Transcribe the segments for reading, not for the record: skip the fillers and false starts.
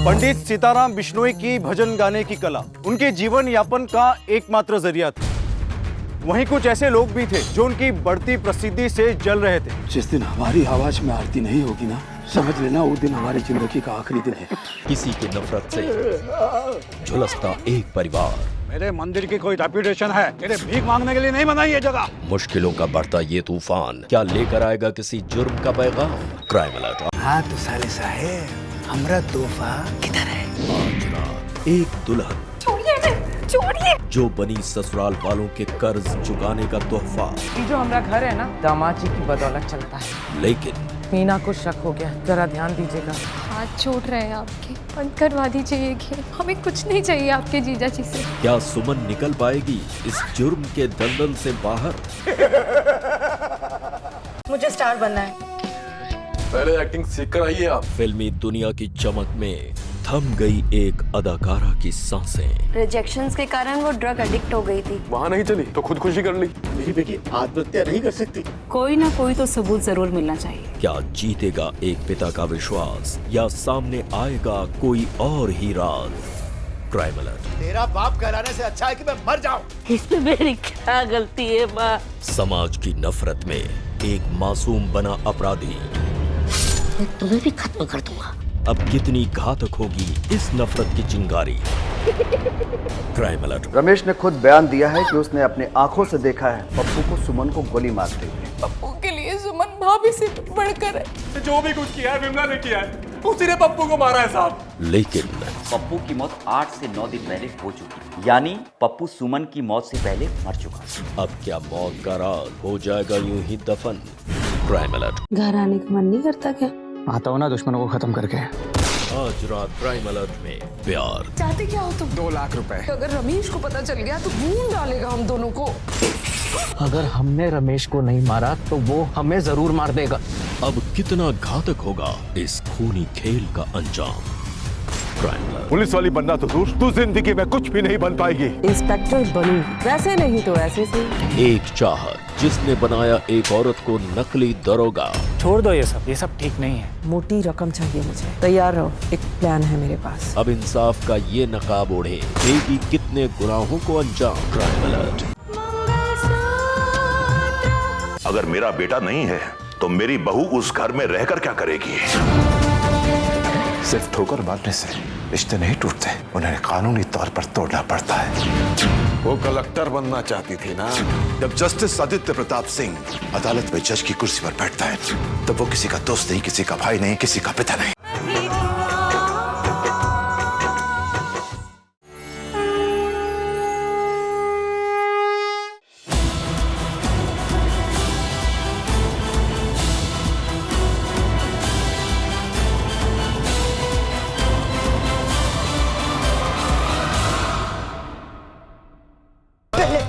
पंडित सीताराम बिश्नोई की भजन गाने की कला उनके जीवन यापन का एकमात्र जरिया थी। वहीं कुछ ऐसे लोग भी थे जो उनकी बढ़ती प्रसिद्धि से जल रहे थे। जिस दिन हमारी आवाज में आरती नहीं होगी ना, समझ लेना वो दिन हमारी जिंदगी का आखिरी दिन है। किसी की नफरत से झुलसता एक परिवार। मेरे मंदिर की कोई रेपुटेशन है, तेरे भीख मांगने के लिए नहीं बनाई ये जगह। मुश्किलों का बढ़ता ये तूफान क्या लेकर आएगा किसी जुर्म का पैगाम? Crime alert. हाँ तो साले साहेब, हमारा तोहफा किधर है? आज रात एक दुल्हन छोड़िए जो बनी ससुराल वालों के कर्ज चुकाने का तोहफा। ये जो हमारा घर है ना, दामाद जी की बदौलत चलता है। लेकिन मीना को शक हो गया, जरा ध्यान दीजिएगा। हाथ छोड़ रहे हैं आपके, बंद करवा दीजिए ये खेल। हमें कुछ नहीं चाहिए आपके जीजा जी से। क्या सुमन निकल पाएगी इस जुर्म के दलदल से बाहर? मुझे स्टार बनना है। पहले एक्टिंग सीख कर आइए आप। फिल्मी दुनिया की चमक में थम गई एक अदाकारा की सांसें। रिजेक्शंस के कारण वो ड्रग एडिक्ट हो गई थी। वहाँ नहीं चली तो खुदकुशी कर ली। मेरी बेटी आत्महत्या नहीं कर सकती। कोई ना कोई तो सबूत जरूर मिलना चाहिए। क्या जीतेगा एक पिता का विश्वास या सामने आएगा कोई और ही राज? Crime alert. तेरा बाप कहलाने से अच्छा है कि मैं मर जाऊं। इसमें मेरी क्या गलती है माँ? समाज की नफरत में एक मासूम बना अपराधी मैं तुम्हें भी खत्म कर दूंगा। अब कितनी घातक होगी इस नफरत की चिंगारी? Crime alert. रमेश ने खुद बयान दिया है कि उसने अपने आंखों से देखा है पप्पू को सुमन को गोली मारते हुए। पप्पू के लिए सुमन भाभी से बढ़कर है। जो भी कुछ किया है विमला ने किया है, उसी ने पप्पू को मारा है साहब। लेकिन पप्पू की मौत 8 से 9 दिन पहले हो चुकी, यानी पप्पू सुमन की मौत से पहले मर चुका। अब क्या मौत का राज हो जाएगा यूं ही दफन? Crime alert. घर आने का मन नहीं करता क्या? आता हूँ ना दुश्मनों को खत्म करके। आज रात क्राइम अलर्ट में प्यार। चाहते क्या हो तुम? 2 लाख रुपए। अगर रमेश को पता चल गया तो भून डालेगा हम दोनों को। अगर हमने रमेश को नहीं मारा तो वो हमें जरूर मार देगा। अब कितना घातक होगा इस खूनी खेल का अंजाम? Crime alert. पुलिस वाली बनना तो दूर, तू जिंदगी में कुछ भी नहीं बन पाएगी। इंस्पेक्टर बनूंगी, वैसे नहीं तो ऐसे से। एक चाहत जिसने बनाया एक औरत को नकली दरोगा। छोड़ दो ये सब ठीक नहीं है। मोटी रकम चाहिए मुझे, तैयार रहो, एक प्लान है मेरे पास। अब इंसाफ का ये नकाब ओढ़े देगी कितने गुनाहों को अंजाम? Crime alert. अगर मेरा बेटा नहीं है तो मेरी बहू उस घर में रहकर क्या करेगी? सिर्फ ठोकर मारने से रिश्ते नहीं टूटते, उन्हें कानूनी तौर पर तोड़ना पड़ता है। वो कलेक्टर बनना चाहती थी ना। जब जस्टिस आदित्य प्रताप सिंह अदालत में जज की कुर्सी पर बैठता है तो वो किसी का दोस्त नहीं, किसी का भाई नहीं, किसी का पिता नहीं।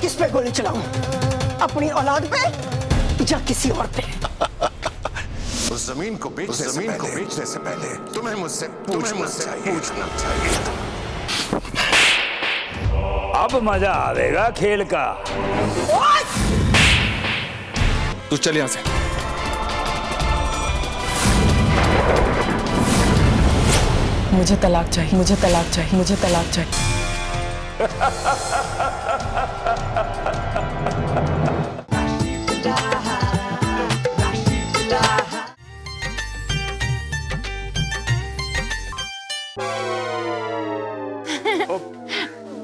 किस पे गोली चलाऊं? अपनी औलाद पे या किसी और पे? उस जमीन को बेचने से पहले तुम्हें मुझसे पूछना चाहिए। अब मजा आएगा खेल का। तू चल यहाँ से। मुझे तलाक चाहिए, मुझे तलाक चाहिए, मुझे तलाक चाहिए।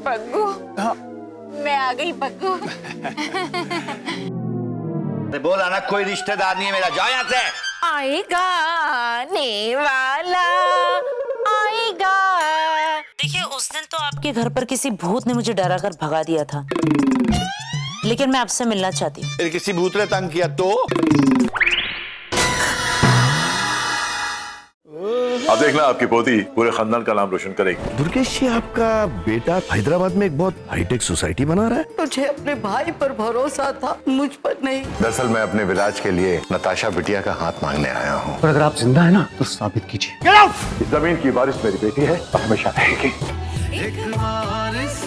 पग्गू, मैं आ गई पग्गू। बोला ना कोई रिश्तेदार नहीं है मेरा, जाओ यहाँ से। आएगा आने वाला आएगा। देखिए उस दिन तो आपके घर पर किसी भूत ने मुझे डरा कर भगा दिया था, लेकिन मैं आपसे मिलना चाहती हूँ। फिर किसी भूत ने तंग किया तो? अब देखना आपकी पोती पूरे खानदान का नाम रोशन करेगी। दुर्गेश जी, आपका बेटा हैदराबाद में एक बहुत हाईटेक सोसाइटी बना रहा है। तुझे अपने भाई पर भरोसा था, मुझ पर नहीं। दरअसल मैं अपने विराज के लिए नताशा बिटिया का हाथ मांगने आया हूँ। और अगर आप जिंदा है ना तो साबित कीजिए। जमीन की वारिस मेरी बेटी है और हमेशा रहेगी। एक वारिस